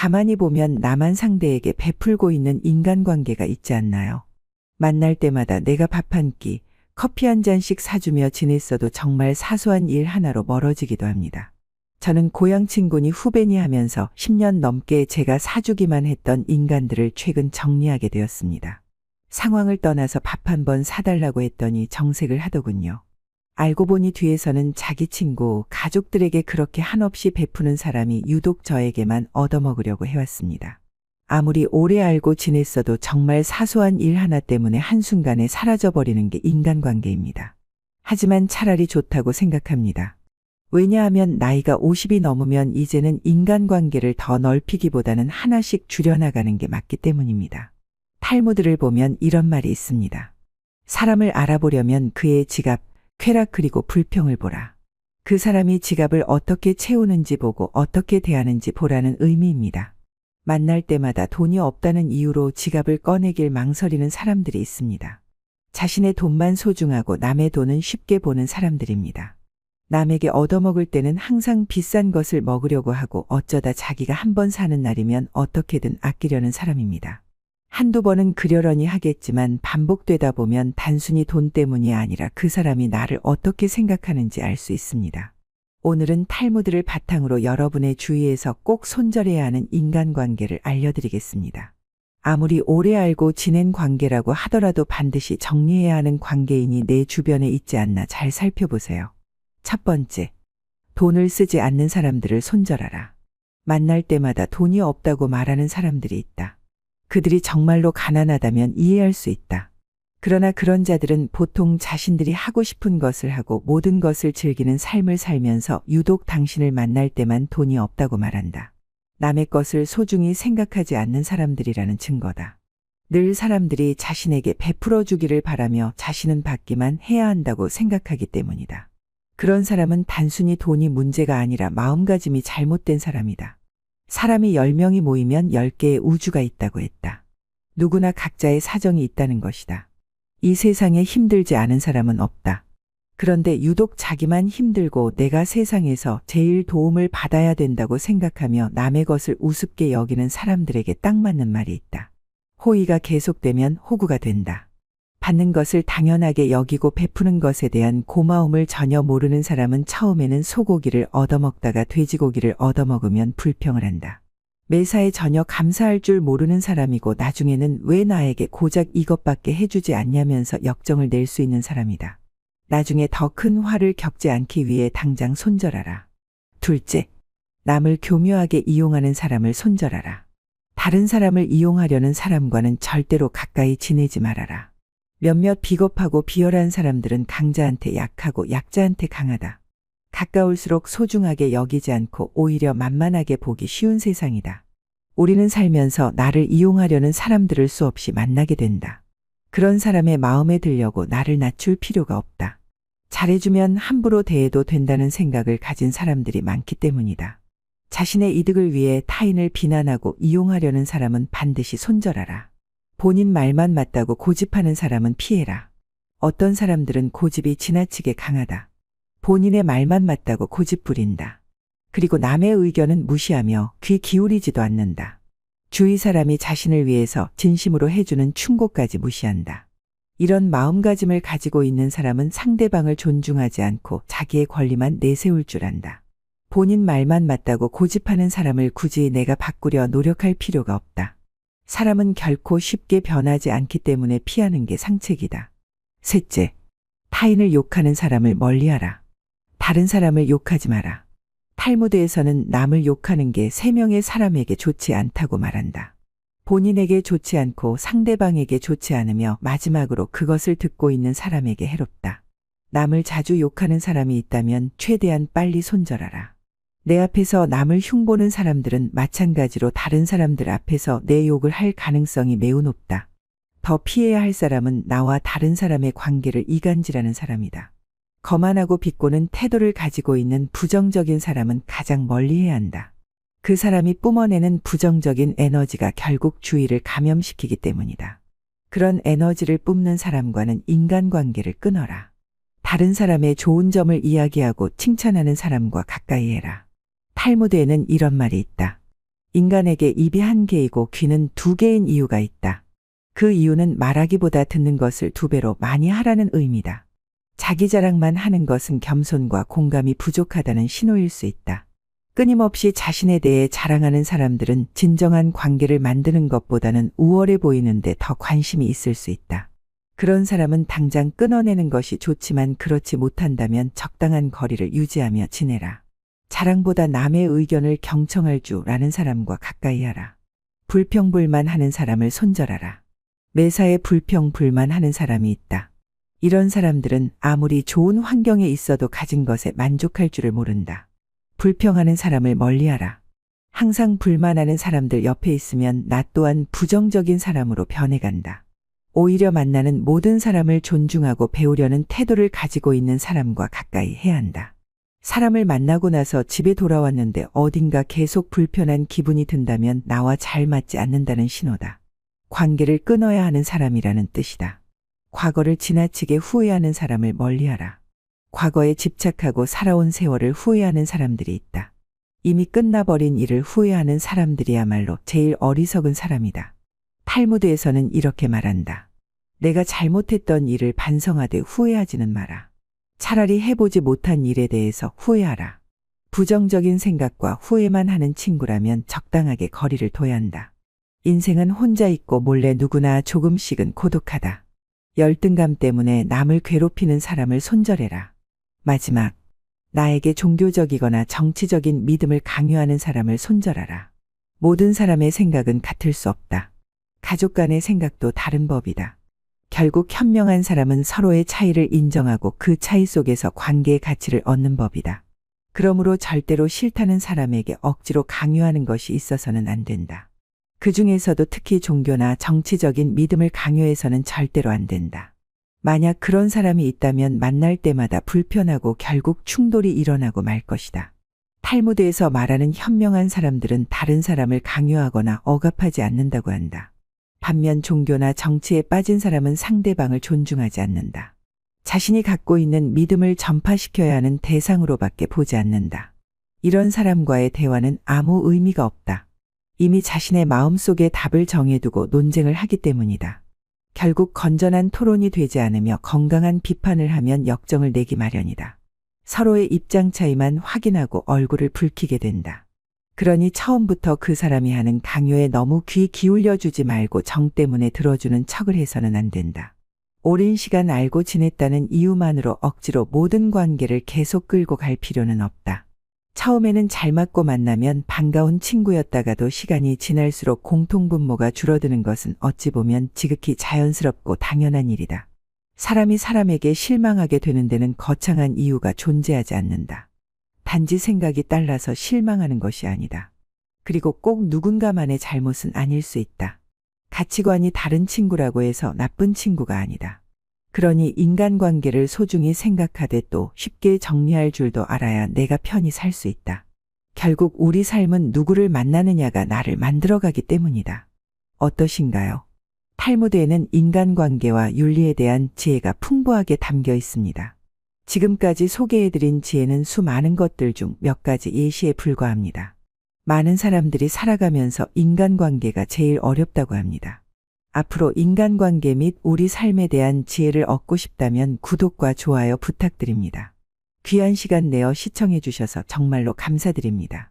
가만히 보면 나만 상대에게 베풀고 있는 인간관계가 있지 않나요? 만날 때마다 내가 밥 한 끼, 커피 한 잔씩 사주며 지냈어도 정말 사소한 일 하나로 멀어지기도 합니다. 저는 고향 친구니 후배니 하면서 10년 넘게 제가 사주기만 했던 인간들을 최근 정리하게 되었습니다. 상황을 떠나서 밥 한 번 사달라고 했더니 정색을 하더군요. 알고 보니 뒤에서는 자기 친구, 가족들에게 그렇게 한없이 베푸는 사람이 유독 저에게만 얻어먹으려고 해왔습니다. 아무리 오래 알고 지냈어도 정말 사소한 일 하나 때문에 한순간에 사라져버리는 게 인간관계입니다. 하지만 차라리 좋다고 생각합니다. 왜냐하면 나이가 50이 넘으면 이제는 인간관계를 더 넓히기보다는 하나씩 줄여나가는 게 맞기 때문입니다. 탈무드를 보면 이런 말이 있습니다. 사람을 알아보려면 그의 지갑, 쾌락 그리고 불평을 보라. 그 사람이 지갑을 어떻게 채우는지 보고 어떻게 대하는지 보라는 의미입니다. 만날 때마다 돈이 없다는 이유로 지갑을 꺼내길 망설이는 사람들이 있습니다. 자신의 돈만 소중하고 남의 돈은 쉽게 보는 사람들입니다. 남에게 얻어먹을 때는 항상 비싼 것을 먹으려고 하고 어쩌다 자기가 한 번 사는 날이면 어떻게든 아끼려는 사람입니다. 한두 번은 그러려니 하겠지만 반복되다 보면 단순히 돈 때문이 아니라 그 사람이 나를 어떻게 생각하는지 알 수 있습니다. 오늘은 탈무드를 바탕으로 여러분의 주위에서 꼭 손절해야 하는 인간관계를 알려드리겠습니다. 아무리 오래 알고 지낸 관계라고 하더라도 반드시 정리해야 하는 관계인이 내 주변에 있지 않나 잘 살펴보세요. 첫 번째, 돈을 쓰지 않는 사람들을 손절하라. 만날 때마다 돈이 없다고 말하는 사람들이 있다. 그들이 정말로 가난하다면 이해할 수 있다. 그러나 그런 자들은 보통 자신들이 하고 싶은 것을 하고 모든 것을 즐기는 삶을 살면서 유독 당신을 만날 때만 돈이 없다고 말한다. 남의 것을 소중히 생각하지 않는 사람들이라는 증거다. 늘 사람들이 자신에게 베풀어 주기를 바라며 자신은 받기만 해야 한다고 생각하기 때문이다. 그런 사람은 단순히 돈이 문제가 아니라 마음가짐이 잘못된 사람이다. 사람이 10명이 모이면 10개의 우주가 있다고 했다. 누구나 각자의 사정이 있다는 것이다. 이 세상에 힘들지 않은 사람은 없다. 그런데 유독 자기만 힘들고 내가 세상에서 제일 도움을 받아야 된다고 생각하며 남의 것을 우습게 여기는 사람들에게 딱 맞는 말이 있다. 호의가 계속되면 호구가 된다. 받는 것을 당연하게 여기고 베푸는 것에 대한 고마움을 전혀 모르는 사람은 처음에는 소고기를 얻어먹다가 돼지고기를 얻어먹으면 불평을 한다. 매사에 전혀 감사할 줄 모르는 사람이고 나중에는 왜 나에게 고작 이것밖에 해주지 않냐면서 역정을 낼 수 있는 사람이다. 나중에 더 큰 화를 겪지 않기 위해 당장 손절하라. 둘째, 남을 교묘하게 이용하는 사람을 손절하라. 다른 사람을 이용하려는 사람과는 절대로 가까이 지내지 말아라. 몇몇 비겁하고 비열한 사람들은 강자한테 약하고 약자한테 강하다. 가까울수록 소중하게 여기지 않고 오히려 만만하게 보기 쉬운 세상이다. 우리는 살면서 나를 이용하려는 사람들을 수없이 만나게 된다. 그런 사람의 마음에 들려고 나를 낮출 필요가 없다. 잘해주면 함부로 대해도 된다는 생각을 가진 사람들이 많기 때문이다. 자신의 이득을 위해 타인을 비난하고 이용하려는 사람은 반드시 손절하라. 본인 말만 맞다고 고집하는 사람은 피해라. 어떤 사람들은 고집이 지나치게 강하다. 본인의 말만 맞다고 고집 부린다. 그리고 남의 의견은 무시하며 귀 기울이지도 않는다. 주위 사람이 자신을 위해서 진심으로 해주는 충고까지 무시한다. 이런 마음가짐을 가지고 있는 사람은 상대방을 존중하지 않고 자기의 권리만 내세울 줄 안다. 본인 말만 맞다고 고집하는 사람을 굳이 내가 바꾸려 노력할 필요가 없다. 사람은 결코 쉽게 변하지 않기 때문에 피하는 게 상책이다. 셋째, 타인을 욕하는 사람을 멀리하라. 다른 사람을 욕하지 마라. 탈무드에서는 남을 욕하는 게 3명의 사람에게 좋지 않다고 말한다. 본인에게 좋지 않고 상대방에게 좋지 않으며 마지막으로 그것을 듣고 있는 사람에게 해롭다. 남을 자주 욕하는 사람이 있다면 최대한 빨리 손절하라. 내 앞에서 남을 흉보는 사람들은 마찬가지로 다른 사람들 앞에서 내 욕을 할 가능성이 매우 높다. 더 피해야 할 사람은 나와 다른 사람의 관계를 이간질하는 사람이다. 거만하고 비꼬는 태도를 가지고 있는 부정적인 사람은 가장 멀리해야 한다. 그 사람이 뿜어내는 부정적인 에너지가 결국 주위를 감염시키기 때문이다. 그런 에너지를 뿜는 사람과는 인간관계를 끊어라. 다른 사람의 좋은 점을 이야기하고 칭찬하는 사람과 가까이 해라. 탈무드에는 이런 말이 있다. 인간에게 입이 한 개이고 귀는 두 개인 이유가 있다. 그 이유는 말하기보다 듣는 것을 두 배로 많이 하라는 의미다. 자기 자랑만 하는 것은 겸손과 공감이 부족하다는 신호일 수 있다. 끊임없이 자신에 대해 자랑하는 사람들은 진정한 관계를 만드는 것보다는 우월해 보이는데 더 관심이 있을 수 있다. 그런 사람은 당장 끊어내는 것이 좋지만 그렇지 못한다면 적당한 거리를 유지하며 지내라. 자랑보다 남의 의견을 경청할 줄 아는 사람과 가까이 하라. 불평불만하는 사람을 손절하라. 매사에 불평불만하는 사람이 있다. 이런 사람들은 아무리 좋은 환경에 있어도 가진 것에 만족할 줄을 모른다. 불평하는 사람을 멀리하라. 항상 불만하는 사람들 옆에 있으면 나 또한 부정적인 사람으로 변해간다. 오히려 만나는 모든 사람을 존중하고 배우려는 태도를 가지고 있는 사람과 가까이 해야 한다. 사람을 만나고 나서 집에 돌아왔는데 어딘가 계속 불편한 기분이 든다면 나와 잘 맞지 않는다는 신호다. 관계를 끊어야 하는 사람이라는 뜻이다. 과거를 지나치게 후회하는 사람을 멀리하라. 과거에 집착하고 살아온 세월을 후회하는 사람들이 있다. 이미 끝나버린 일을 후회하는 사람들이야말로 제일 어리석은 사람이다. 탈무드에서는 이렇게 말한다. 내가 잘못했던 일을 반성하되 후회하지는 마라. 차라리 해보지 못한 일에 대해서 후회하라. 부정적인 생각과 후회만 하는 친구라면 적당하게 거리를 둬야 한다. 인생은 혼자 있고 몰래 누구나 조금씩은 고독하다. 열등감 때문에 남을 괴롭히는 사람을 손절해라. 마지막, 나에게 종교적이거나 정치적인 믿음을 강요하는 사람을 손절하라. 모든 사람의 생각은 같을 수 없다. 가족 간의 생각도 다른 법이다. 결국 현명한 사람은 서로의 차이를 인정하고 그 차이 속에서 관계의 가치를 얻는 법이다. 그러므로 절대로 싫다는 사람에게 억지로 강요하는 것이 있어서는 안 된다. 그 중에서도 특히 종교나 정치적인 믿음을 강요해서는 절대로 안 된다. 만약 그런 사람이 있다면 만날 때마다 불편하고 결국 충돌이 일어나고 말 것이다. 탈무드에서 말하는 현명한 사람들은 다른 사람을 강요하거나 억압하지 않는다고 한다. 반면 종교나 정치에 빠진 사람은 상대방을 존중하지 않는다. 자신이 갖고 있는 믿음을 전파시켜야 하는 대상으로밖에 보지 않는다. 이런 사람과의 대화는 아무 의미가 없다. 이미 자신의 마음속에 답을 정해두고 논쟁을 하기 때문이다. 결국 건전한 토론이 되지 않으며 건강한 비판을 하면 역정을 내기 마련이다. 서로의 입장 차이만 확인하고 얼굴을 붉히게 된다. 그러니 처음부터 그 사람이 하는 강요에 너무 귀 기울여주지 말고 정 때문에 들어주는 척을 해서는 안 된다. 오랜 시간 알고 지냈다는 이유만으로 억지로 모든 관계를 계속 끌고 갈 필요는 없다. 처음에는 잘 맞고 만나면 반가운 친구였다가도 시간이 지날수록 공통분모가 줄어드는 것은 어찌 보면 지극히 자연스럽고 당연한 일이다. 사람이 사람에게 실망하게 되는 데는 거창한 이유가 존재하지 않는다. 단지 생각이 달라서 실망하는 것이 아니다. 그리고 꼭 누군가만의 잘못은 아닐 수 있다. 가치관이 다른 친구라고 해서 나쁜 친구가 아니다. 그러니 인간관계를 소중히 생각하되 또 쉽게 정리할 줄도 알아야 내가 편히 살 수 있다. 결국 우리 삶은 누구를 만나느냐가 나를 만들어가기 때문이다. 어떠신가요? 탈무드에는 인간관계와 윤리에 대한 지혜가 풍부하게 담겨 있습니다. 지금까지 소개해드린 지혜는 수많은 것들 중 몇 가지 예시에 불과합니다. 많은 사람들이 살아가면서 인간관계가 제일 어렵다고 합니다. 앞으로 인간관계 및 우리 삶에 대한 지혜를 얻고 싶다면 구독과 좋아요 부탁드립니다. 귀한 시간 내어 시청해 주셔서 정말로 감사드립니다.